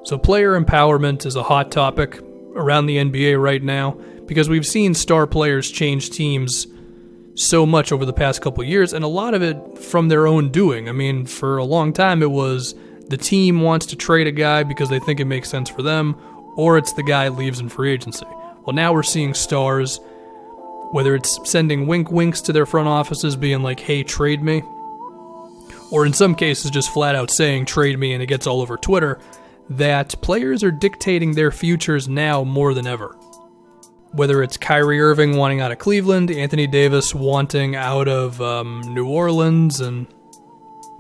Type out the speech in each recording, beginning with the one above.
So player empowerment is a hot topic around the NBA right now because we've seen star players change teams so much over the past couple of years, and a lot of it from their own doing. I mean, for a long time it was the team wants to trade a guy because they think it makes sense for them, or it's the guy leaves in free agency. Well, now we're seeing stars, whether it's sending winks to their front offices being like, hey, trade me, or in some cases just flat out saying trade me, and it gets all over Twitter, that players are dictating their futures now more than ever. Whether it's Kyrie Irving wanting out of Cleveland, Anthony Davis wanting out of New Orleans, and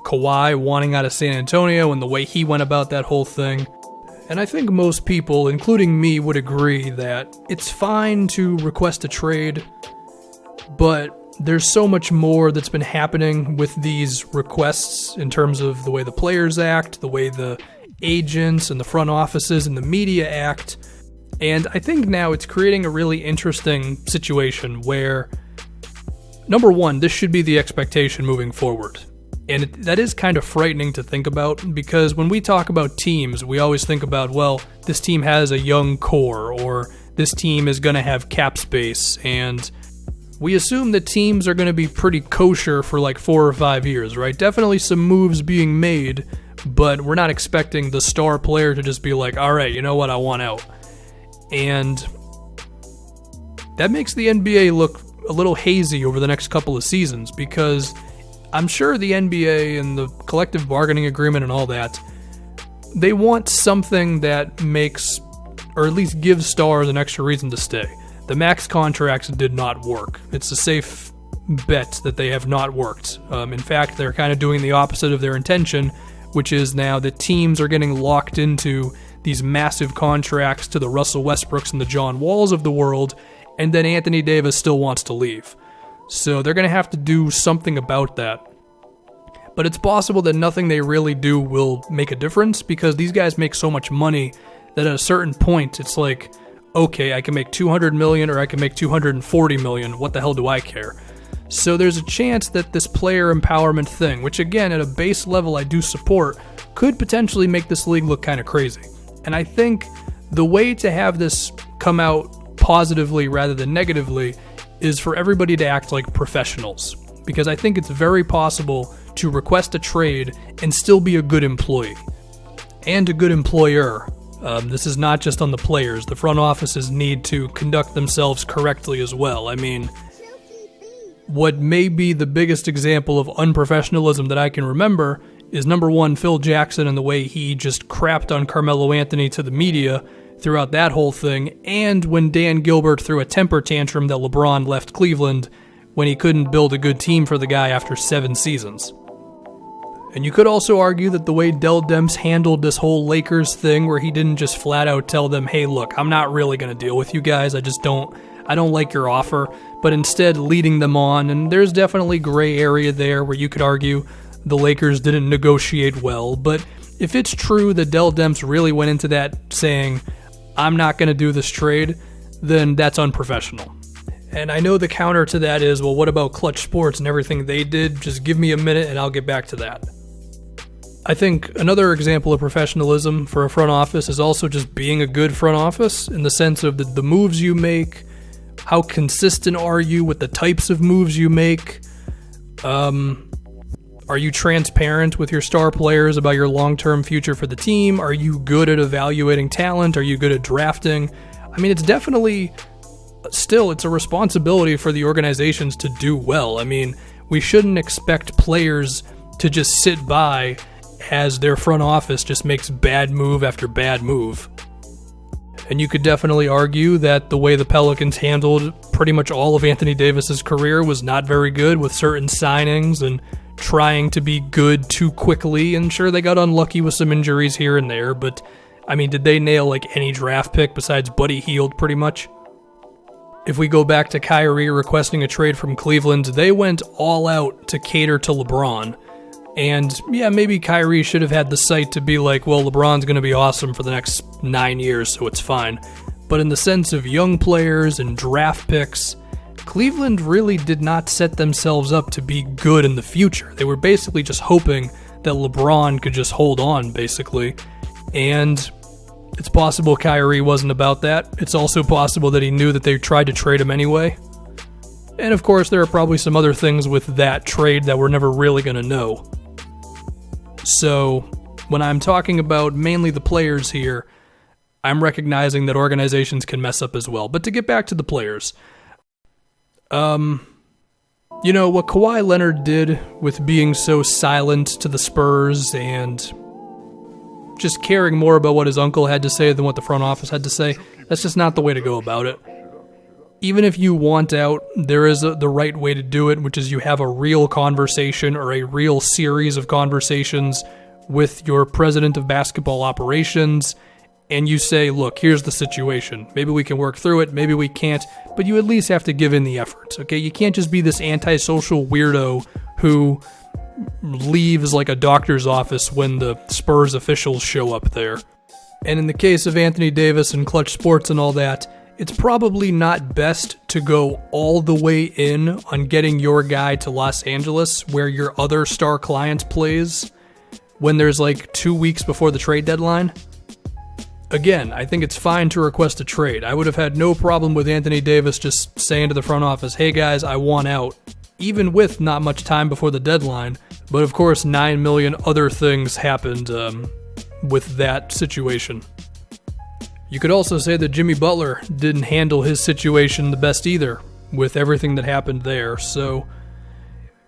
Kawhi wanting out of San Antonio, and the way he went about that whole thing. And I think most people, including me, would agree that it's fine to request a trade, but there's so much more that's been happening with these requests in terms of the way the players act, the way the agents and the front offices and the media act. And I think now it's creating a really interesting situation where, number one, this should be the expectation moving forward. And that is kind of frightening to think about, because when we talk about teams, we always think about, well, this team has a young core, or this team is going to have cap space, and we assume that teams are going to be pretty kosher for like 4 or 5 years, right? Definitely some moves being made, but we're not expecting the star player to just be like, all right, you know what, I want out. And that makes the NBA look a little hazy over the next couple of seasons, because I'm sure the NBA and the collective bargaining agreement and all that, they want something that makes, or at least gives stars an extra reason to stay. The max contracts did not work. It's a safe bet that they have not worked. In fact, they're kind of doing the opposite of their intention, which is now that teams are getting locked into these massive contracts to the Russell Westbrooks and the John Walls of the world, and then Anthony Davis still wants to leave. So they're going to have to do something about that. But it's possible that nothing they really do will make a difference, because these guys make so much money that at a certain point it's like, okay, I can make $200 million or I can make $240 million. What the hell do I care? So there's a chance that this player empowerment thing, which again at a base level I do support, could potentially make this league look kind of crazy. And I think the way to have this come out positively rather than negatively is for everybody to act like professionals, because I think it's very possible to request a trade and still be a good employee and a good employer. This is not just on the players. The front offices need to conduct themselves correctly as well. I mean, what may be the biggest example of unprofessionalism that I can remember is, number one, Phil Jackson and the way he just crapped on Carmelo Anthony to the media throughout that whole thing, and when Dan Gilbert threw a temper tantrum that LeBron left Cleveland when he couldn't build a good team for the guy after 7 seasons. And you could also argue that the way Dell Demps handled this whole Lakers thing, where he didn't just flat out tell them, hey, look, I'm not really going to deal with you guys, I don't like your offer, but instead leading them on, and there's definitely gray area there where you could argue the Lakers didn't negotiate well, but if it's true that Dell Demps really went into that saying, I'm not going to do this trade, then that's unprofessional. And I know the counter to that is, well, what about Clutch Sports and everything they did? Just give me a minute and I'll get back to that. I think another example of professionalism for a front office is also just being a good front office, in the sense of the moves you make, how consistent are you with the types of moves you make, are you transparent with your star players about your long-term future for the team? Are you good at evaluating talent? Are you good at drafting? I mean, it's definitely, still, it's a responsibility for the organizations to do well. I mean, we shouldn't expect players to just sit by as their front office just makes bad move after bad move. And you could definitely argue that the way the Pelicans handled pretty much all of Anthony Davis's career was not very good, with certain signings and trying to be good too quickly, and sure, they got unlucky with some injuries here and there, but I mean, did they nail like any draft pick besides Buddy Hield pretty much? If we go back to Kyrie requesting a trade from Cleveland, they went all out to cater to LeBron. And yeah, maybe Kyrie should have had the sight to be like, well, LeBron's going to be awesome for the next 9 years, so it's fine. But in the sense of young players and draft picks, Cleveland really did not set themselves up to be good in the future. They were basically just hoping that LeBron could just hold on, basically. And It's possible Kyrie wasn't about that. It's also possible that he knew that they tried to trade him anyway. And of course, there are probably some other things with that trade that we're never really going to know. So, when I'm talking about mainly the players here, I'm recognizing that organizations can mess up as well. But to get back to the players, what Kawhi Leonard did with being so silent to the Spurs and just caring more about what his uncle had to say than what the front office had to say, that's just not the way to go about it. Even if you want out, there is the right way to do it, which is you have a real conversation or a real series of conversations with your president of basketball operations, and you say, look, here's the situation. Maybe we can work through it, maybe we can't, but you at least have to give in the effort, okay? You can't just be this antisocial weirdo who leaves like a doctor's office when the Spurs officials show up there. And in the case of Anthony Davis and Clutch Sports and all that, it's probably not best to go all the way in on getting your guy to Los Angeles where your other star client plays when there's like 2 weeks before the trade deadline. Again, I think it's fine to request a trade. I would have had no problem with Anthony Davis just saying to the front office, hey guys, I want out, even with not much time before the deadline. But of course, 9 million other things happened with that situation. You could also say that Jimmy Butler didn't handle his situation the best either with everything that happened there. So,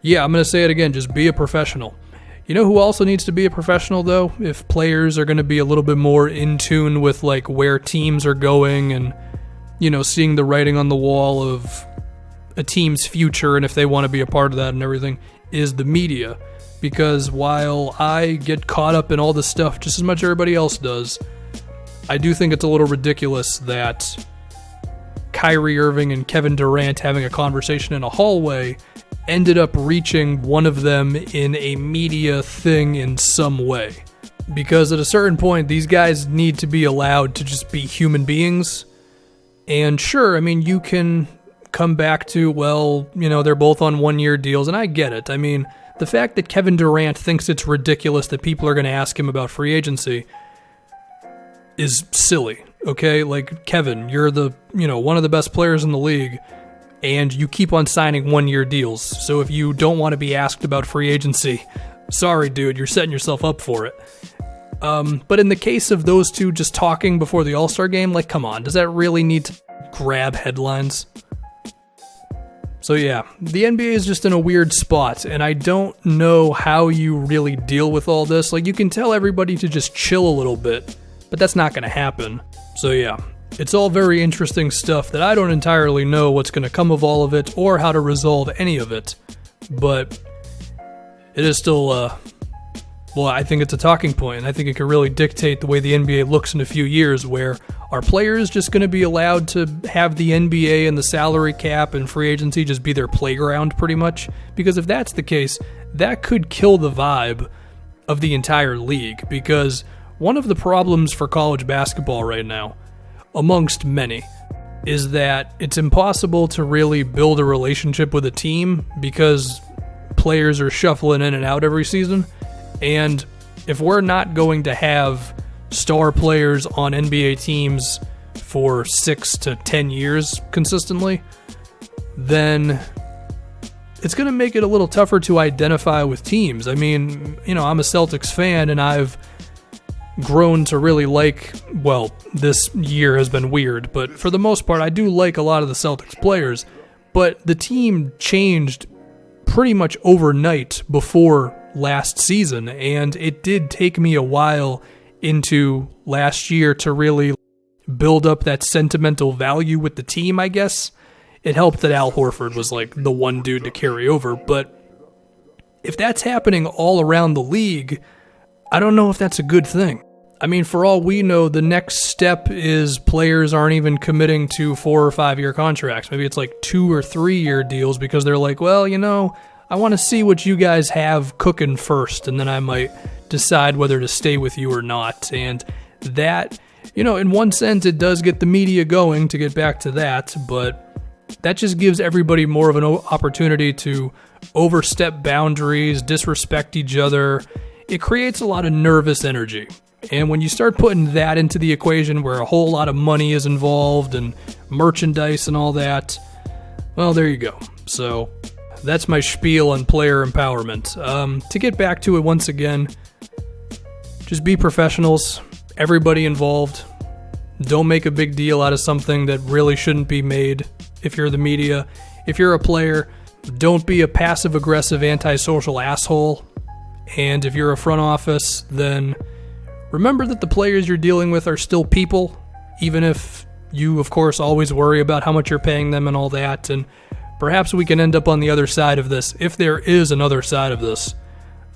yeah, I'm going to say it again, just be a professional. You know who also needs to be a professional, though? If players are going to be a little bit more in tune with like where teams are going and, seeing the writing on the wall of a team's future and if they want to be a part of that and everything, is the media. Because while I get caught up in all this stuff just as much as everybody else does, I do think it's a little ridiculous that Kyrie Irving and Kevin Durant having a conversation in a hallway ended up reaching one of them in a media thing in some way. Because at a certain point, these guys need to be allowed to just be human beings. And sure, you can come back to, they're both on one-year deals, and I get it. The fact that Kevin Durant thinks it's ridiculous that people are going to ask him about free agency is silly, okay? Like, Kevin, you're one of the best players in the league, and you keep on signing one-year deals. So if you don't want to be asked about free agency, sorry, dude, you're setting yourself up for it. But in the case of those two just talking before the All-Star game, like, come on, does that really need to grab headlines? So yeah, the NBA is just in a weird spot, and I don't know how you really deal with all this. Like, you can tell everybody to just chill a little bit, but that's not going to happen. So yeah, it's all very interesting stuff that I don't entirely know what's going to come of all of it or how to resolve any of it. But it is still, I think it's a talking point, and I think it could really dictate the way the NBA looks in a few years, where are players just going to be allowed to have the NBA and the salary cap and free agency just be their playground pretty much? Because if that's the case, that could kill the vibe of the entire league, because one of the problems for college basketball right now, amongst many, is that it's impossible to really build a relationship with a team because players are shuffling in and out every season. And if we're not going to have star players on NBA teams for 6 to 10 years consistently, then it's going to make it a little tougher to identify with teams. I'm a Celtics fan, and I've grown to really like, this year has been weird, but for the most part, I do like a lot of the Celtics players, but the team changed pretty much overnight before last season, and it did take me a while into last year to really build up that sentimental value with the team, I guess. It helped that Al Horford was like the one dude to carry over, but if that's happening all around the league, I don't know if that's a good thing. For all we know, the next step is players aren't even committing to 4 or 5 year contracts. Maybe it's like 2 or 3 year deals because they're like, I want to see what you guys have cooking first, and then I might decide whether to stay with you or not. And that, in one sense, it does get the media going, to get back to that, but that just gives everybody more of an opportunity to overstep boundaries, disrespect each other. It creates a lot of nervous energy. And when you start putting that into the equation where a whole lot of money is involved and merchandise and all that, well, there you go. So that's my spiel on player empowerment. To get back to it once again, just be professionals, everybody involved. Don't make a big deal out of something that really shouldn't be made. If you're the media, if you're a player, don't be a passive-aggressive, antisocial asshole. And if you're a front office, then remember that the players you're dealing with are still people, even if you, of course, always worry about how much you're paying them and all that. And perhaps we can end up on the other side of this, if there is another side of this,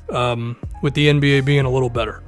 with the NBA being a little better.